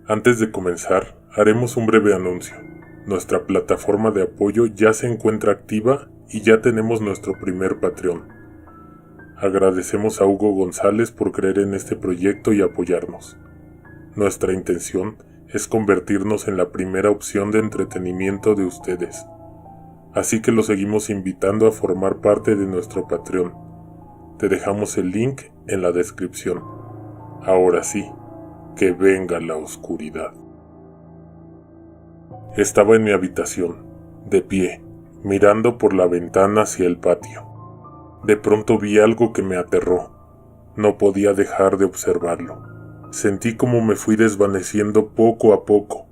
Antes de comenzar, haremos un breve anuncio. Nuestra plataforma de apoyo ya se encuentra activa y ya tenemos nuestro primer Patreon. Agradecemos a Hugo González por creer en este proyecto y apoyarnos. Nuestra intención es convertirnos en la primera opción de entretenimiento de ustedes. Así que los seguimos invitando a formar parte de nuestro Patreon. Te dejamos el link en la descripción. Ahora sí, que venga la oscuridad. Estaba en mi habitación, de pie, mirando por la ventana hacia el patio. De pronto vi algo que me aterró. No podía dejar de observarlo. Sentí como me fui desvaneciendo poco a poco.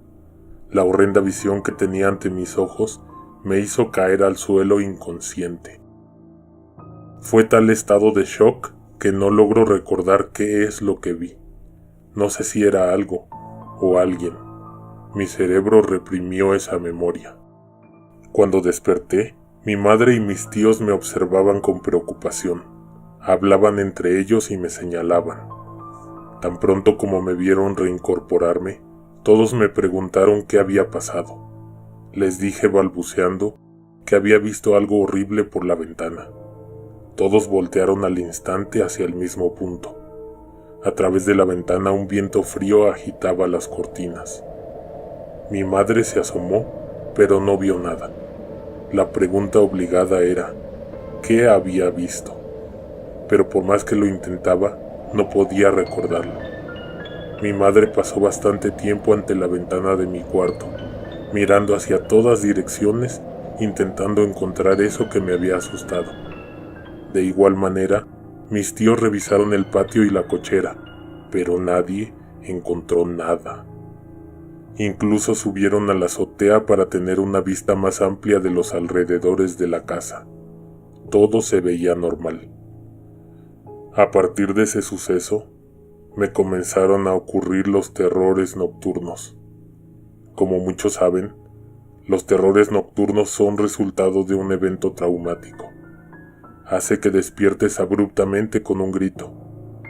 La horrenda visión que tenía ante mis ojos me hizo caer al suelo inconsciente. Fue tal estado de shock que no logro recordar qué es lo que vi. No sé si era algo o alguien. Mi cerebro reprimió esa memoria. Cuando desperté, mi madre y mis tíos me observaban con preocupación. Hablaban entre ellos y me señalaban. Tan pronto como me vieron reincorporarme, todos me preguntaron qué había pasado. Les dije balbuceando que había visto algo horrible por la ventana. Todos voltearon al instante hacia el mismo punto. A través de la ventana un viento frío agitaba las cortinas. Mi madre se asomó, pero no vio nada. La pregunta obligada era, ¿qué había visto? Pero por más que lo intentaba, no podía recordarlo. Mi madre pasó bastante tiempo ante la ventana de mi cuarto, mirando hacia todas direcciones, intentando encontrar eso que me había asustado. De igual manera, mis tíos revisaron el patio y la cochera, pero nadie encontró nada. Incluso subieron a la azotea para tener una vista más amplia de los alrededores de la casa. Todo se veía normal. A partir de ese suceso, me comenzaron a ocurrir los terrores nocturnos. Como muchos saben, los terrores nocturnos son resultado de un evento traumático. Hace que despiertes abruptamente con un grito,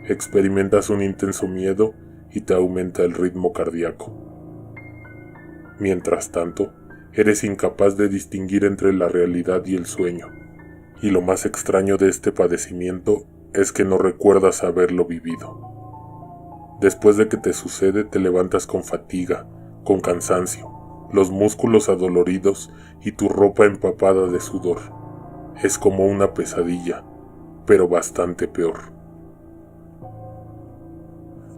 experimentas un intenso miedo y te aumenta el ritmo cardíaco. Mientras tanto, eres incapaz de distinguir entre la realidad y el sueño, y lo más extraño de este padecimiento es que no recuerdas haberlo vivido. Después de que te sucede, te levantas con fatiga, con cansancio, los músculos adoloridos y tu ropa empapada de sudor. Es como una pesadilla, pero bastante peor.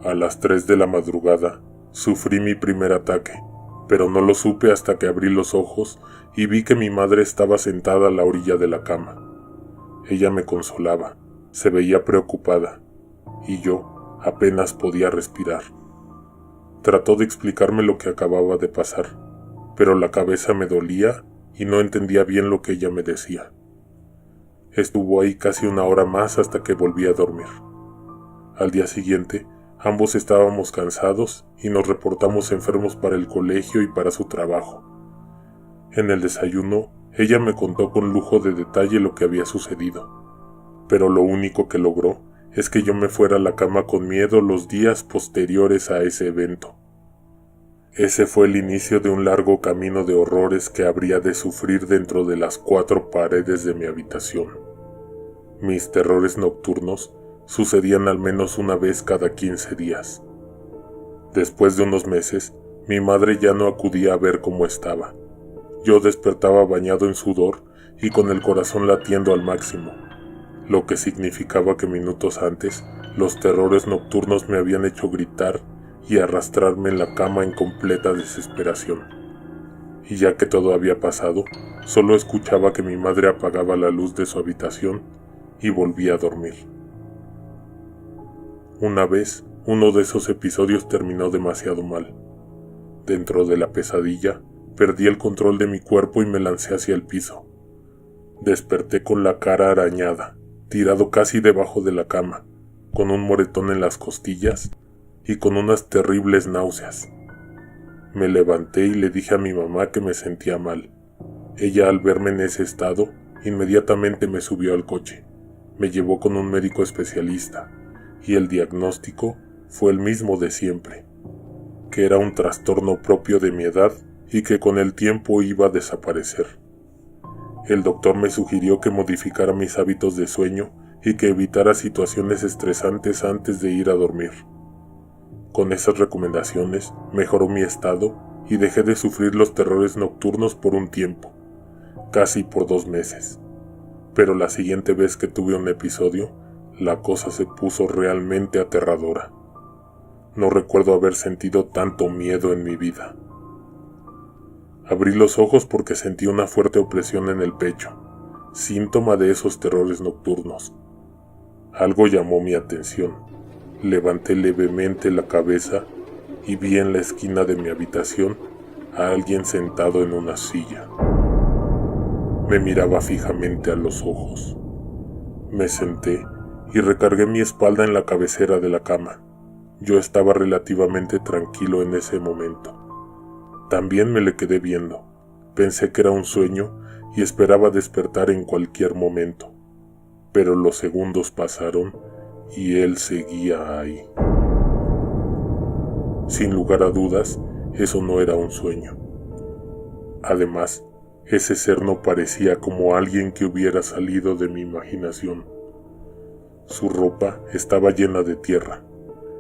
A las 3 de la madrugada, sufrí mi primer ataque, pero no lo supe hasta que abrí los ojos y vi que mi madre estaba sentada a la orilla de la cama. Ella me consolaba, se veía preocupada, y yo apenas podía respirar. Trató de explicarme lo que acababa de pasar, pero la cabeza me dolía y no entendía bien lo que ella me decía. Estuvo ahí casi una hora más hasta que volví a dormir. Al día siguiente, ambos estábamos cansados y nos reportamos enfermos para el colegio y para su trabajo. En el desayuno, ella me contó con lujo de detalle lo que había sucedido, pero lo único que logró es que yo me fuera a la cama con miedo los días posteriores a ese evento. Ese fue el inicio de un largo camino de horrores que habría de sufrir dentro de las 4 paredes de mi habitación. Mis terrores nocturnos sucedían al menos una vez cada 15 días. Después de unos meses, mi madre ya no acudía a ver cómo estaba. Yo despertaba bañado en sudor y con el corazón latiendo al máximo, lo que significaba que minutos antes los terrores nocturnos me habían hecho gritar y arrastrarme en la cama en completa desesperación. Y ya que todo había pasado, solo escuchaba que mi madre apagaba la luz de su habitación y volvía a dormir. Una vez, uno de esos episodios terminó demasiado mal. Dentro de la pesadilla, perdí el control de mi cuerpo y me lancé hacia el piso. Desperté con la cara arañada, tirado casi debajo de la cama, con un moretón en las costillas y con unas terribles náuseas. Me levanté y le dije a mi mamá que me sentía mal. Ella, al verme en ese estado, inmediatamente me subió al coche. Me llevó con un médico especialista, y el diagnóstico fue el mismo de siempre: que era un trastorno propio de mi edad y que con el tiempo iba a desaparecer. El doctor me sugirió que modificara mis hábitos de sueño y que evitara situaciones estresantes antes de ir a dormir. Con esas recomendaciones mejoró mi estado y dejé de sufrir los terrores nocturnos por un tiempo, casi por 2 meses. Pero la siguiente vez que tuve un episodio, la cosa se puso realmente aterradora. No recuerdo haber sentido tanto miedo en mi vida. Abrí los ojos porque sentí una fuerte opresión en el pecho, síntoma de esos terrores nocturnos. Algo llamó mi atención. Levanté levemente la cabeza y vi en la esquina de mi habitación a alguien sentado en una silla. Me miraba fijamente a los ojos. Me senté y recargué mi espalda en la cabecera de la cama. Yo estaba relativamente tranquilo en ese momento. También me le quedé viendo. Pensé que era un sueño y esperaba despertar en cualquier momento. Pero los segundos pasaron y él seguía ahí. Sin lugar a dudas, eso no era un sueño. Además, ese ser no parecía como alguien que hubiera salido de mi imaginación. Su ropa estaba llena de tierra.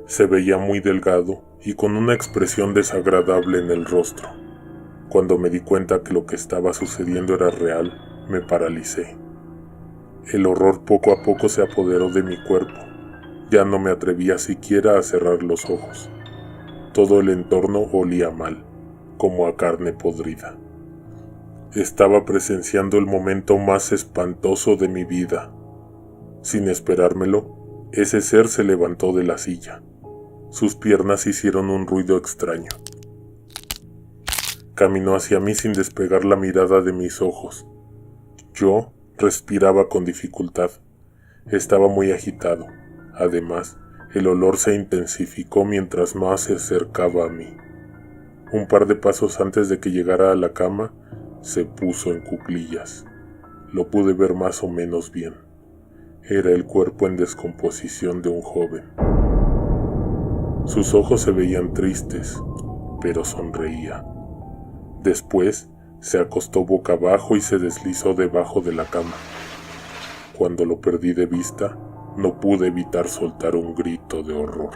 Se veía muy delgado y con una expresión desagradable en el rostro. Cuando me di cuenta que lo que estaba sucediendo era real, me paralicé. El horror poco a poco se apoderó de mi cuerpo. Ya no me atrevía siquiera a cerrar los ojos. Todo el entorno olía mal, como a carne podrida. Estaba presenciando el momento más espantoso de mi vida. Sin esperármelo, ese ser se levantó de la silla. Sus piernas hicieron un ruido extraño. Caminó hacia mí sin despegar la mirada de mis ojos. Yo respiraba con dificultad. Estaba muy agitado. Además, el olor se intensificó mientras más se acercaba a mí. Un par de pasos antes de que llegara a la cama, se puso en cuclillas. Lo pude ver más o menos bien. Era el cuerpo en descomposición de un joven. Sus ojos se veían tristes, pero sonreía. Después, se acostó boca abajo y se deslizó debajo de la cama. Cuando lo perdí de vista, no pude evitar soltar un grito de horror.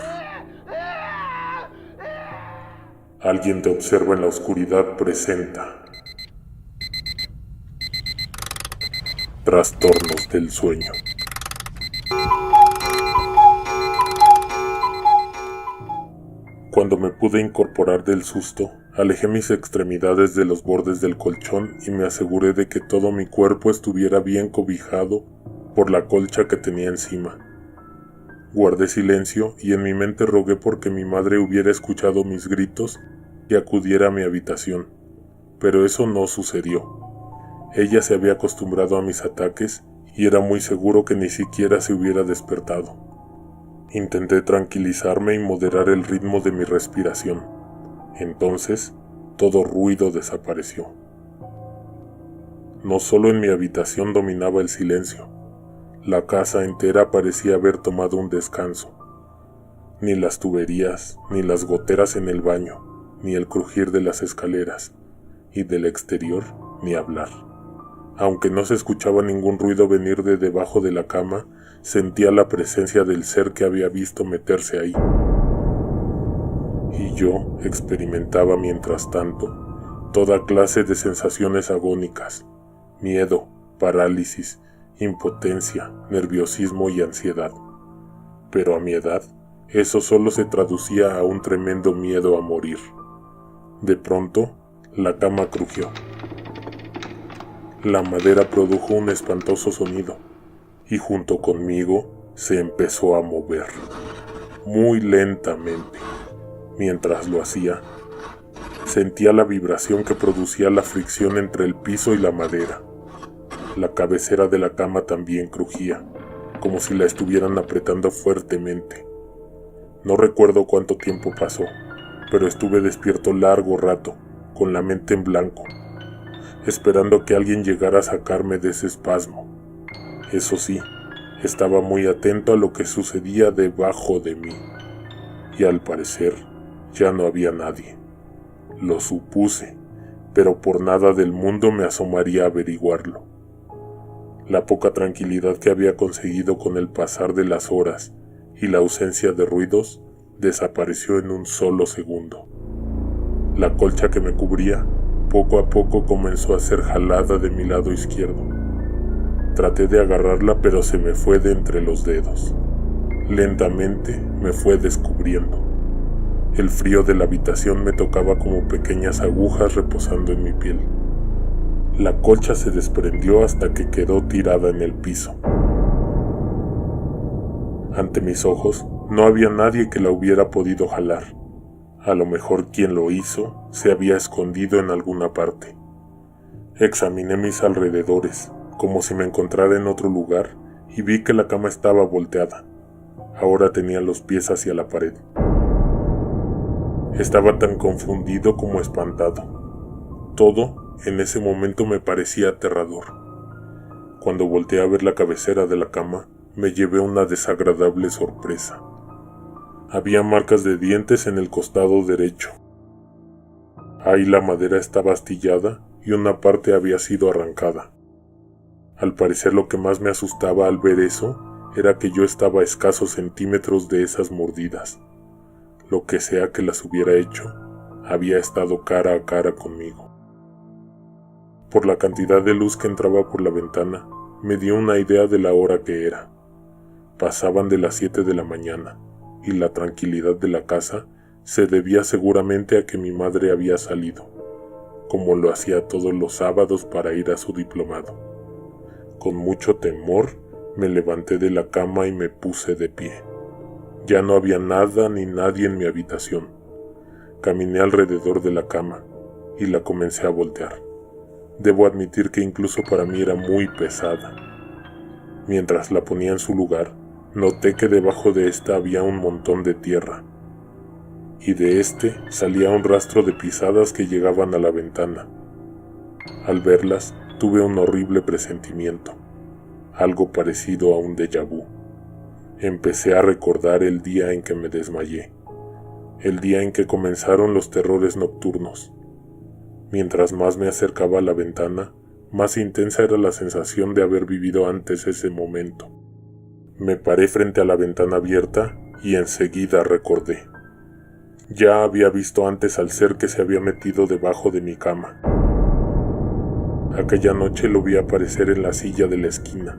Alguien te observa en la oscuridad presenta. Trastornos del sueño. Cuando me pude incorporar del susto, alejé mis extremidades de los bordes del colchón y me aseguré de que todo mi cuerpo estuviera bien cobijado por la colcha que tenía encima. Guardé silencio y en mi mente rogué porque mi madre hubiera escuchado mis gritos y acudiera a mi habitación, pero eso no sucedió. Ella se había acostumbrado a mis ataques y era muy seguro que ni siquiera se hubiera despertado. Intenté tranquilizarme y moderar el ritmo de mi respiración. Entonces, todo ruido desapareció. No solo en mi habitación dominaba el silencio. La casa entera parecía haber tomado un descanso. Ni las tuberías, ni las goteras en el baño, ni el crujir de las escaleras, y del exterior ni hablar. Aunque no se escuchaba ningún ruido venir de debajo de la cama, sentía la presencia del ser que había visto meterse ahí. Y yo experimentaba mientras tanto toda clase de sensaciones agónicas: miedo, parálisis, impotencia, nerviosismo y ansiedad. Pero a mi edad, eso solo se traducía a un tremendo miedo a morir. De pronto, la cama crujió. La madera produjo un espantoso sonido, y junto conmigo se empezó a mover, muy lentamente. Mientras lo hacía, sentía la vibración que producía la fricción entre el piso y la madera. La cabecera de la cama también crujía, como si la estuvieran apretando fuertemente. No recuerdo cuánto tiempo pasó, pero estuve despierto largo rato, con la mente en blanco, esperando que alguien llegara a sacarme de ese espasmo. Eso sí, estaba muy atento a lo que sucedía debajo de mí, y al parecer, Ya no había nadie. Lo supuse, pero por nada del mundo me asomaría a averiguarlo. La poca tranquilidad que había conseguido con el pasar de las horas y la ausencia de ruidos desapareció en un solo segundo. La colcha que me cubría poco a poco comenzó a ser jalada de mi lado izquierdo. Traté de agarrarla, pero se me fue de entre los dedos. Lentamente me fue descubriendo. El frío de la habitación me tocaba como pequeñas agujas reposando en mi piel. La colcha se desprendió hasta que quedó tirada en el piso. Ante mis ojos no había nadie que la hubiera podido jalar. A lo mejor quien lo hizo se había escondido en alguna parte. Examiné mis alrededores, como si me encontrara en otro lugar, y vi que la cama estaba volteada. Ahora tenía los pies hacia la pared. Estaba tan confundido como espantado. Todo en ese momento me parecía aterrador. Cuando volteé a ver la cabecera de la cama, me llevé una desagradable sorpresa. Había marcas de dientes en el costado derecho. Ahí la madera estaba astillada y una parte había sido arrancada. Al parecer lo que más me asustaba al ver eso era que yo estaba a escasos centímetros de esas mordidas. Lo que sea que las hubiera hecho, había estado cara a cara conmigo. Por la cantidad de luz que entraba por la ventana, me dio una idea de la hora que era. Pasaban de las 7 de la mañana, y la tranquilidad de la casa se debía seguramente a que mi madre había salido, como lo hacía todos los sábados para ir a su diplomado. Con mucho temor me levanté de la cama y me puse de pie. Ya no había nada ni nadie en mi habitación. Caminé alrededor de la cama y la comencé a voltear. Debo admitir que incluso para mí era muy pesada. Mientras la ponía en su lugar, noté que debajo de esta había un montón de tierra, y de este salía un rastro de pisadas que llegaban a la ventana. Al verlas, tuve un horrible presentimiento, algo parecido a un déjà vu. Empecé a recordar el día en que me desmayé, el día en que comenzaron los terrores nocturnos. Mientras más me acercaba a la ventana, más intensa era la sensación de haber vivido antes ese momento. Me paré frente a la ventana abierta y enseguida recordé. Ya había visto antes al ser que se había metido debajo de mi cama. Aquella noche lo vi aparecer en la silla de la esquina.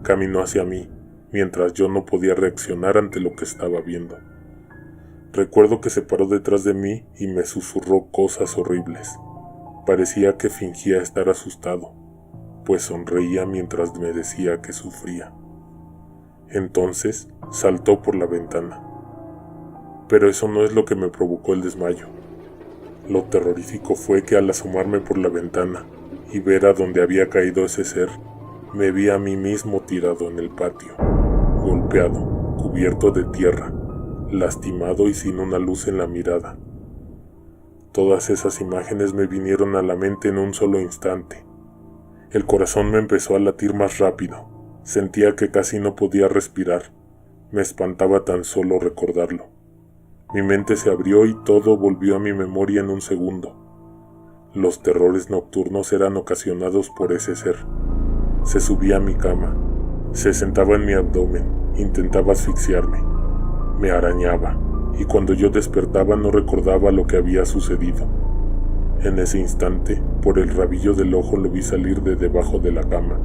Caminó hacia mí, mientras yo no podía reaccionar ante lo que estaba viendo. Recuerdo que se paró detrás de mí y me susurró cosas horribles. Parecía que fingía estar asustado, pues sonreía mientras me decía que sufría. Entonces saltó por la ventana. Pero eso no es lo que me provocó el desmayo. Lo terrorífico fue que al asomarme por la ventana y ver a dónde había caído ese ser, me vi a mí mismo tirado en el patio, golpeado, cubierto de tierra, lastimado y sin una luz en la mirada. Todas esas imágenes me vinieron a la mente en un solo instante. El corazón me empezó a latir más rápido. Sentía que casi no podía respirar. Me espantaba tan solo recordarlo. Mi mente se abrió y todo volvió a mi memoria en un segundo. Los terrores nocturnos eran ocasionados por ese ser. Se subía a mi cama, se sentaba en mi abdomen, intentaba asfixiarme, me arañaba, y cuando yo despertaba no recordaba lo que había sucedido. En ese instante, por el rabillo del ojo lo vi salir de debajo de la cama.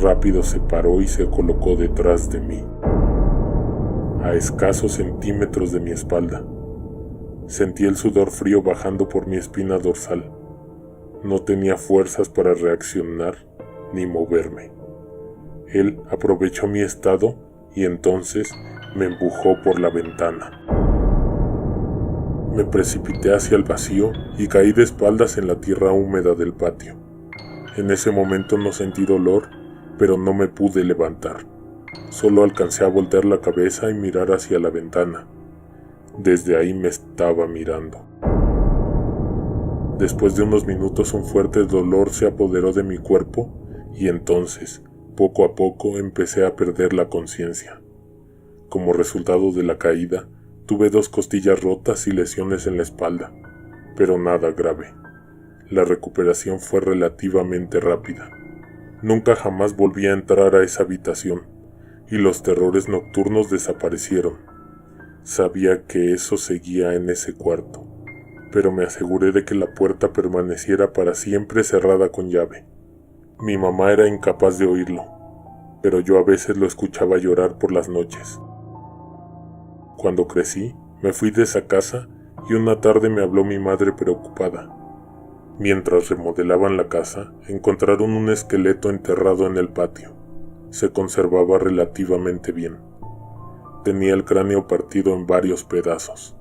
Rápido se paró y se colocó detrás de mí, a escasos centímetros de mi espalda. Sentí el sudor frío bajando por mi espina dorsal. No tenía fuerzas para reaccionar ni moverme. Él aprovechó mi estado y entonces me empujó por la ventana. Me precipité hacia el vacío y caí de espaldas en la tierra húmeda del patio. En ese momento no sentí dolor, pero no me pude levantar. Solo alcancé a voltear la cabeza y mirar hacia la ventana. Desde ahí me estaba mirando. Después de unos minutos un fuerte dolor se apoderó de mi cuerpo y entonces, poco a poco, empecé a perder la conciencia. Como resultado de la caída, Tuve 2 costillas rotas y lesiones en la espalda, pero nada grave. La recuperación fue relativamente rápida. Nunca jamás volví a entrar a esa habitación, y los terrores nocturnos desaparecieron. Sabía que eso seguía en ese cuarto, pero me aseguré de que la puerta permaneciera para siempre cerrada con llave. Mi mamá era incapaz de oírlo, pero yo a veces lo escuchaba llorar por las noches. Cuando crecí, me fui de esa casa y una tarde me habló mi madre preocupada. Mientras remodelaban la casa, encontraron un esqueleto enterrado en el patio. Se conservaba relativamente bien. Tenía el cráneo partido en varios pedazos.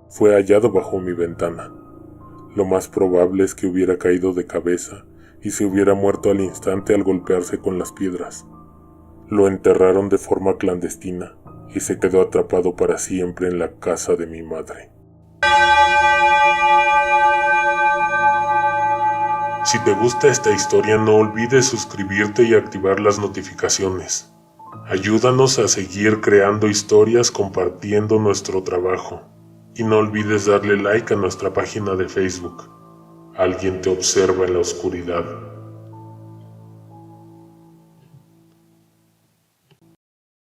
Fue hallado bajo mi ventana. Lo más probable es que hubiera caído de cabeza y se hubiera muerto al instante al golpearse con las piedras. Lo enterraron de forma clandestina y se quedó atrapado para siempre en la casa de mi madre. Si te gusta esta historia, no olvides suscribirte y activar las notificaciones. Ayúdanos a seguir creando historias compartiendo nuestro trabajo. Y no olvides darle like a nuestra página de Facebook. Alguien te observa en la oscuridad.